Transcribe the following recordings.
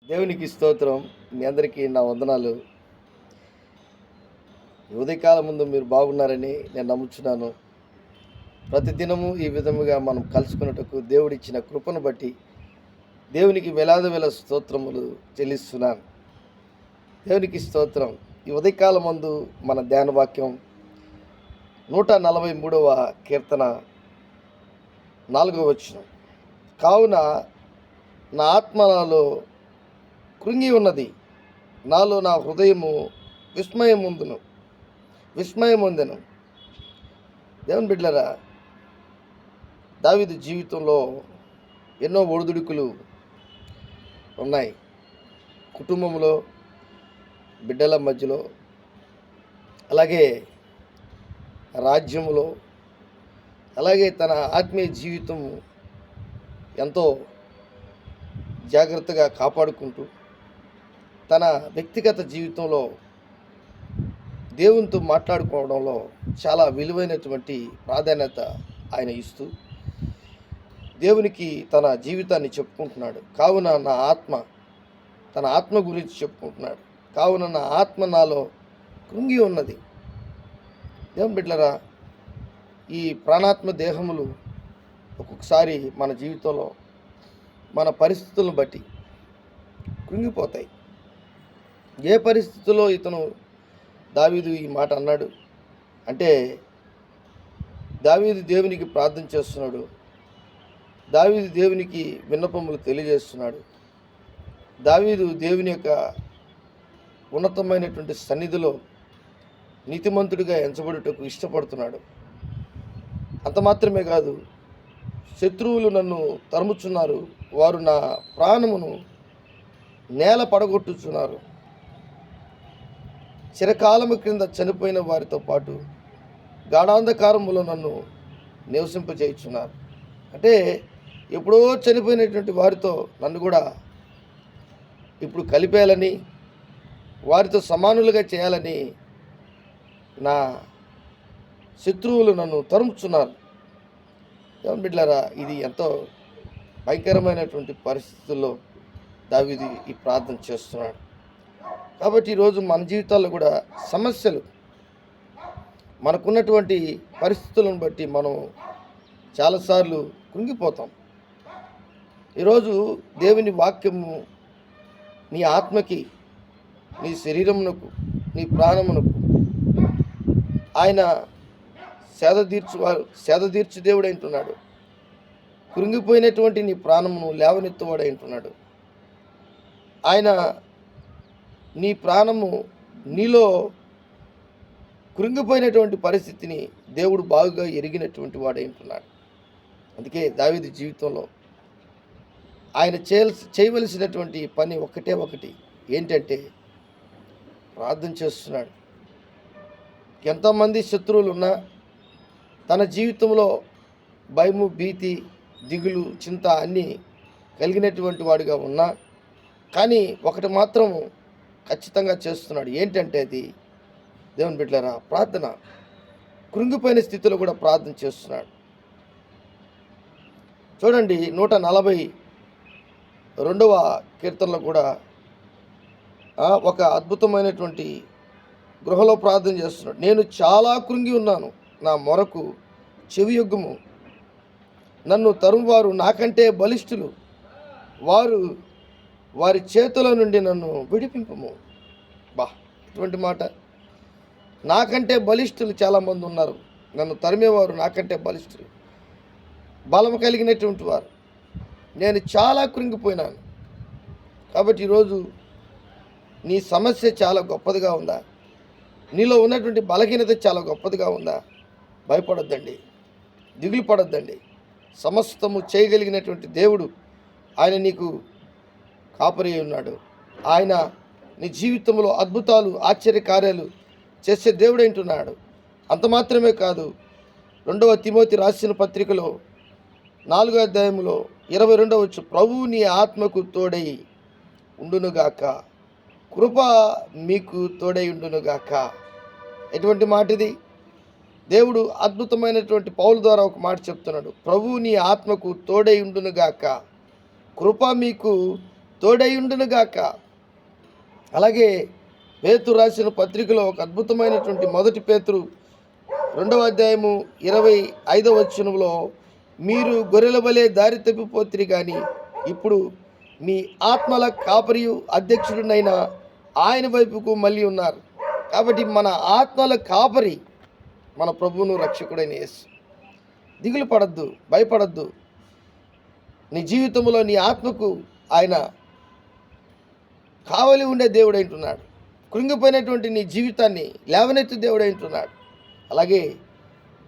దేవునికి స్తోత్రం. మీ అందరికీ నా వందనాలు. ఈ ఉదయకాలం ముందు మీరు బాగున్నారని నేను నమ్ముచున్నాను. ప్రతిదినము ఈ విధముగా మనం కలుసుకున్నటకు దేవుడిచ్చిన కృపను బట్టి దేవునికి వేలాది వేల స్తోత్రములు చెల్లిస్తున్నాను. దేవునికి స్తోత్రం. ఈ ఉదయకాలం ముందు మన ధ్యాన వాక్యం 143వ కీర్తన 4వ వచనం. కావున నా ఆత్మ నాలో కృంగి ఉన్నది, నాలో నా హృదయము విస్మయముందెను. దేవుని బిడ్డలారా, దావీదు జీవితంలో ఎన్నో ఒడిదుడుకులు ఉన్నాయి. కుటుంబంలో, బిడ్డల మధ్యలో, అలాగే రాజ్యములో, అలాగే తన ఆత్మీయ జీవితం ఎంతో జాగ్రత్తగా కాపాడుకుంటూ తన వ్యక్తిగత జీవితంలో దేవునితో మాట్లాడుకోవడంలో చాలా విలువైనటువంటి ప్రాధాన్యత ఆయన ఇస్తూ దేవునికి తన జీవితాన్ని చెప్పుకుంటున్నాడు. కావున నా ఆత్మ, తన ఆత్మ గురించి చెప్పుకుంటున్నాడు. కావున నా ఆత్మ నాలో కృంగి ఉన్నది. దేవుని బిడ్డలారా, ఈ ప్రాణాత్మ దేహములు ఒక్కొక్కసారి మన జీవితంలో మన పరిస్థితులను బట్టి కృంగిపోతాయి. ఏ పరిస్థితుల్లో దావీదు ఈ మాట అన్నాడు అంటే, దావీదు దేవునికి ప్రార్థన చేస్తున్నాడు. దావీదు దేవునికి విన్నపములు తెలియజేస్తున్నాడు. దావీదు దేవుని యొక్క ఉన్నతమైనటువంటి సన్నిధిలో నీతిమంతుడిగా ఎంచబడుటకు ఇష్టపడుతున్నాడు. అంత మాత్రమే కాదు, శత్రువులు నన్ను తరుముచున్నారు, వారు నా ప్రాణమును నేల పడగొట్టుచున్నారు. చిరకాలము క్రింద చనిపోయిన వారితో పాటు గాఢాంధకారములో నన్ను నివసింపచేయుచున్నారు. అంటే ఎప్పుడో చనిపోయినటువంటి వారితో నన్ను కూడా ఇప్పుడు కలిపేయాలని, వారితో సమానులుగా చేయాలని నా శత్రువులు నన్ను తరుముచున్నారు. దేవుని బిడ్డలారా, ఇది ఎంతో భయంకరమైనటువంటి పరిస్థితుల్లో దావీదు ఈ ప్రార్థన చేస్తున్నాడు. కాబట్టి ఈరోజు మన జీవితాల్లో కూడా సమస్యలు, మనకున్నటువంటి పరిస్థితులను బట్టి మనం చాలాసార్లు కృంగిపోతాం. ఈరోజు దేవుని వాక్యము నీ ఆత్మకి, నీ శరీరమునకు, నీ ప్రాణమునకు ఆయన సేద తీర్చు దేవుడు అంటున్నాడు. కృంగిపోయినటువంటి నీ ప్రాణమును లేవనెత్తువాడు అంటున్నాడు. ఆయన నీ ప్రాణము, నీలో కృంగిపోయినటువంటి పరిస్థితిని దేవుడు బాగుగా ఎరిగినటువంటి వాడు అంటున్నాడు. అందుకే దావీదు జీవితంలో ఆయన చేయవలసినటువంటి పని ఒకటి ఏంటంటే ప్రార్థన చేస్తున్నాడు. ఎంతోమంది శత్రువులు ఉన్నా, తన జీవితంలో భయము, భీతి, దిగులు, చింత అన్నీ కలిగినటువంటి వాడిగా ఉన్నా, కానీ ఒకటి మాత్రం ఖచ్చితంగా చేస్తున్నాడు. ఏంటంటే అది, దేవుని బిడ్డలారా, ప్రార్థన. కృంగిపోయిన స్థితిలో కూడా ప్రార్థన చేస్తున్నాడు. చూడండి, 142వ కీర్తనలో కూడా ఒక అద్భుతమైనటువంటి గృహలో ప్రార్థన చేస్తున్నాడు. నేను చాలా కృంగి ఉన్నాను, నా మొరకు చెవియొగ్గుము. నన్ను తరుమువారు నాకంటే బలిష్ఠులు, వారి చేతుల నుండి నన్ను విడిపింపము. ఇటువంటి మాట. నాకంటే బలిష్ఠులు చాలామంది ఉన్నారు, నన్ను తరిమేవారు నాకంటే బలిష్ఠులు, బలం కలిగినటువంటి వారు. నేను చాలా కృంగిపోయినాను. కాబట్టి ఈరోజు నీ సమస్య చాలా గొప్పదిగా ఉందా? నీలో ఉన్నటువంటి బలహీనత చాలా గొప్పదిగా ఉందా? భయపడొద్దండి, దిగులు పడొద్దండి. సమస్తము చేయగలిగినటువంటి దేవుడు ఆయన నీకు కాపరి ఉన్నాడు. ఆయన నీ జీవితంలో అద్భుతాలు, ఆశ్చర్యకార్యాలు చేసే దేవుడు అంటున్నాడు. అంత మాత్రమే కాదు, 2వ తిమోతి రాసిన పత్రికలో 4వ అధ్యాయంలో 22వ వచనం, ప్రభువు నీ ఆత్మకు తోడై ఉండునుగాక, కృప మీకు తోడై ఉండునుగాక. ఎటువంటి మాట ఇది? దేవుడు అద్భుతమైనటువంటి పౌలు ద్వారా ఒక మాట చెప్తున్నాడు. ప్రభువు నీ ఆత్మకు తోడై ఉండునుగాక, కృప మీకు తోడైయుండునుగాక. అలాగే పేతురు రాసిన పత్రికలో ఒక అద్భుతమైనటువంటి 1 పేతురు 2వ అధ్యాయము 25వ వచనంలో, మీరు గొర్రెల వలె దారి తప్పిపోతిరి కానీ ఇప్పుడు మీ ఆత్మల కాపరియు అధ్యక్షుడినైన ఆయన వైపుకు మళ్ళీ ఉన్నారు. కాబట్టి మన ఆత్మల కాపరి మన ప్రభువును రక్షకుడైన యేసు. దిగులు పడద్దు, భయపడద్దు. నీ జీవితంలో నీ ఆత్మకు ఆయన కావలి ఉండే దేవుడు అంటున్నాడు. కృంగిపోయినటువంటి నీ జీవితాన్ని లేవనెత్తి దేవుడు అంటున్నాడు. అలాగే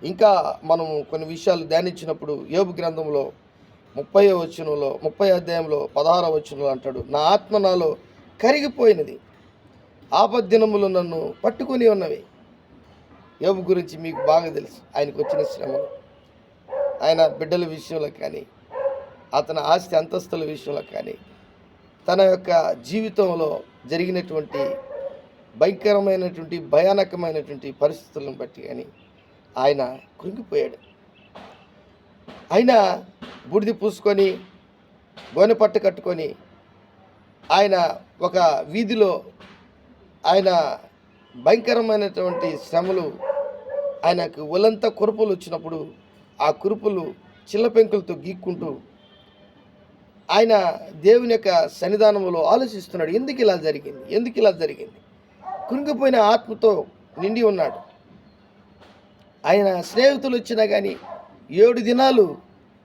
ఇంకా మనం కొన్ని విషయాలు ధ్యానించినప్పుడు యోబు గ్రంథంలో 30వ వచనంలో 30వ అధ్యాయంలో 16వ వచనంలో అంటాడు, నా ఆత్మ నాలో కరిగిపోయినది, ఆపద్దినములు నన్ను పట్టుకొని ఉన్నవి. యోబు గురించి మీకు బాగా తెలుసు. ఆయనకు వచ్చిన శ్రమలు, ఆయన బిడ్డల విషయంలో కానీ, అతని ఆస్తి అంతస్తుల విషయంలో కానీ, తన యొక్క జీవితంలో జరిగినటువంటి భయంకరమైనటువంటి భయానకమైనటువంటి పరిస్థితులను బట్టి కానీ ఆయన కృంగిపోయాడు. ఆయన బూడిద పూసుకొని గోనె పట్టు కట్టుకొని ఆయన ఒక వీధిలో ఆయన భయంకరమైనటువంటి శ్రమలు, ఆయనకు ఒళ్ళంతా కురుపులు వచ్చినప్పుడు ఆ కురుపులు చిల్ల పెంకులతో గీక్కుంటూ ఆయన దేవుని యొక్క సన్నిధానంలో ఆలోచిస్తున్నాడు. ఎందుకు ఇలా జరిగింది? కృంగిపోయిన ఆత్మతో నిండి ఉన్నాడు. ఆయన స్నేహితులు వచ్చినా కానీ 7 దినాలు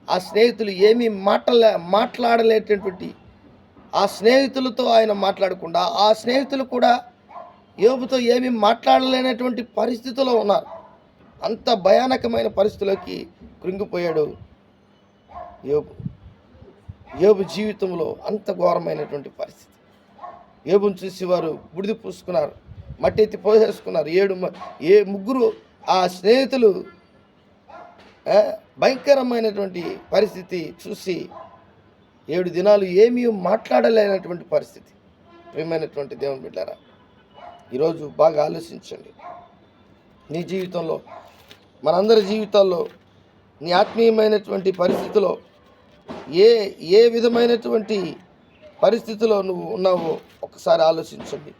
ఆ స్నేహితులు ఏమీ మాట్లాడలేటటువంటి ఆ స్నేహితులతో ఆయన మాట్లాడకుండా, ఆ స్నేహితులు కూడా యోబుతో ఏమీ మాట్లాడలేనటువంటి పరిస్థితిలో ఉన్నారు. అంత భయానకమైన పరిస్థితిలోకి కృంగిపోయాడు యోబు జీవితంలో. అంత ఘోరమైనటువంటి పరిస్థితి. యోబుని చూసి వారు బుడిది పూసుకున్నారు, మట్టి ఎత్తి పోసేసుకున్నారు. ముగ్గురు ఆ స్నేహితులు భయంకరమైనటువంటి పరిస్థితి చూసి 7 దినాలు ఏమీ మాట్లాడలేనటువంటి పరిస్థితి. ప్రియమైనటువంటి దేవుని బిడ్డలారా, ఈరోజు బాగా ఆలోచించండి. నీ జీవితంలో, మనందరి జీవితాల్లో, నీ ఆత్మీయమైనటువంటి పరిస్థితిలో ఏ విధమైనటువంటి పరిస్థితిలో నువ్వు ఉన్నావో ఒకసారి ఆలోచించండి.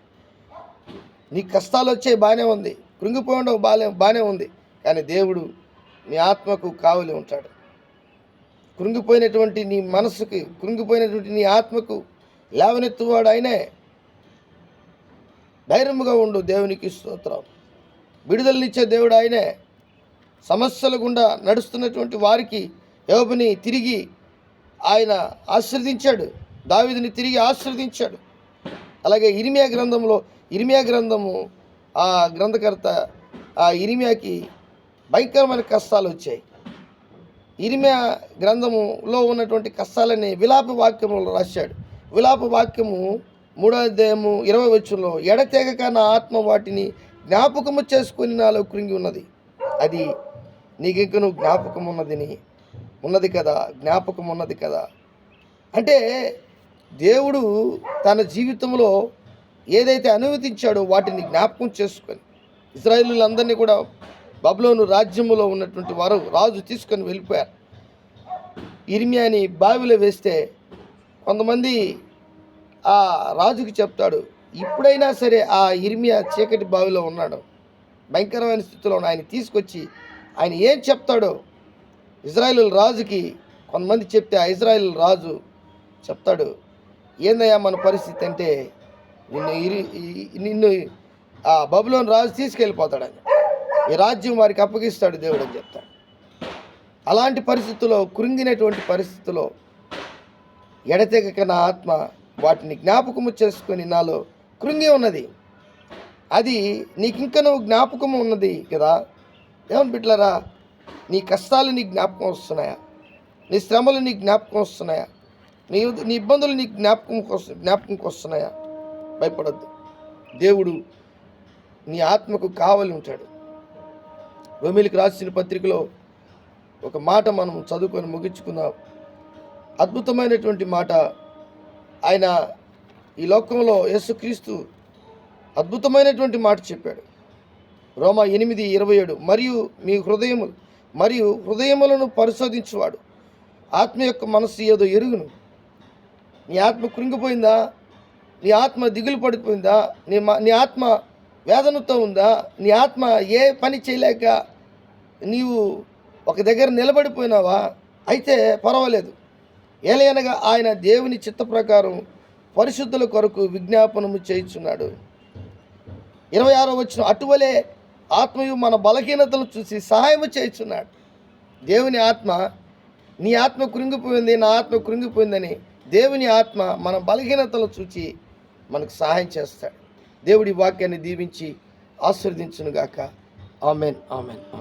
నీ కష్టాలు వచ్చే బాగానే ఉంది, కృంగిపోవడం బాగానే ఉంది, కానీ దేవుడు నీ ఆత్మకు కావలి ఉంటాడు. కృంగిపోయినటువంటి నీ మనసుకి, కృంగిపోయినటువంటి నీ ఆత్మకు లేవనెత్తువాడు ఆయనే. ధైర్యముగా ఉండు, దేవునికి స్తోత్రం. విడుదలనిచ్చే దేవుడు ఆయనే. సమస్యల గుండా నడుస్తున్నటువంటి వారికి యోబుని తిరిగి ఆయన ఆశీర్వదించాడు, దావీదుని తిరిగి ఆశీర్వదించాడు. అలాగే ఇర్మియా గ్రంథము ఆ గ్రంథకర్త ఆ ఇర్మియాకి భయంకరమైన కష్టాలు వచ్చాయి. ఇర్మియా గ్రంథములో ఉన్నటువంటి కష్టాలని విలాప వాక్యములో రాశాడు. విలాప వాక్యము 3వ అధ్యాయము 20వ వచనంలో, ఎడతెగక నా ఆత్మ వాటిని జ్ఞాపకము చేసుకుని నాలో కృంగి ఉన్నది. అది నీకింకను జ్ఞాపకం ఉన్నది కదా. అంటే దేవుడు తన జీవితంలో ఏదైతే అనుమతించాడో వాటిని జ్ఞాపకం చేసుకొని, ఇశ్రాయేలులందరినీ కూడా బబులోను రాజ్యములో ఉన్నటువంటి వారు రాజు తీసుకొని వెళ్ళిపోయారు. ఇర్మియాని బావిలో వేస్తే కొంతమంది ఆ రాజుకి చెప్తాడు, ఇప్పుడైనా సరే ఆ ఇర్మియా చీకటి బావిలో ఉన్నాడు, భయంకరమైన స్థితిలో ఆయన తీసుకొచ్చి ఆయన ఏం చెప్తాడో ఇజ్రాయేలు రాజుకి కొంతమంది చెప్తే ఆ ఇజ్రాయేలు రాజు చెప్తాడు, ఏందయ్యా మన పరిస్థితి అంటే, నిన్ను ఆ బబులోను రాజు తీసుకెళ్ళిపోతాడని, ఈ రాజ్యం వారికి అప్పగిస్తాడు దేవుడు అని చెప్తాడు. అలాంటి పరిస్థితుల్లో, కృంగినటువంటి పరిస్థితుల్లో, ఎడతెగక నా ఆత్మ వాటిని జ్ఞాపకము చేసుకొని నాలో కృంగి ఉన్నది. అది నీకింకనూ జ్ఞాపకము ఉన్నది కదా. ఏమని బిడ్డలారా, నీ కష్టాలు నీకు జ్ఞాపకం వస్తున్నాయా? నీ శ్రమలు నీకు జ్ఞాపకం వస్తున్నాయా? నీ ఇబ్బందులు నీకు జ్ఞాపకంకి వస్తున్నాయా? భయపడద్దు. దేవుడు నీ ఆత్మకు కావలి ఉంటాడు. రోమీయులకు రాసిన పత్రికలో ఒక మాట మనం చదువుకొని ముగించుకుందాం. అద్భుతమైనటువంటి మాట. ఆయన ఈ లోకంలో యేసుక్రీస్తు అద్భుతమైనటువంటి మాట చెప్పాడు. రోమా 8:27, మరియు హృదయములను పరిశోధించువాడు ఆత్మ యొక్క మనస్సు ఏదో ఎరుగును. నీ ఆత్మ కృంగిపోయిందా? నీ ఆత్మ దిగులు పడిపోయిందా? నీ ఆత్మ వేదనతో ఉందా? నీ ఆత్మ ఏ పని చేయలేక నీవు ఒక దగ్గర నిలబడిపోయినావా? అయితే పర్వాలేదు. ఏలయనగా ఆయన దేవుని చిత్త ప్రకారం పరిశుద్ధుల కొరకు విజ్ఞాపనము చేయుచున్నాడు. 26వ వచనం, అటువలే ఆత్మయు మన బలహీనతలు చూసి సహాయము చేయుచున్నాడు. దేవుని ఆత్మ, నీ ఆత్మ కృంగిపోయింది, నా ఆత్మ కృంగిపోయిందని దేవుని ఆత్మ మన బలహీనతలు చూచి మనకు సహాయం చేస్తాడు. దేవుడి వాక్యాన్ని దీవించి ఆశీర్వదించునుగాక. Amen, amen, amen.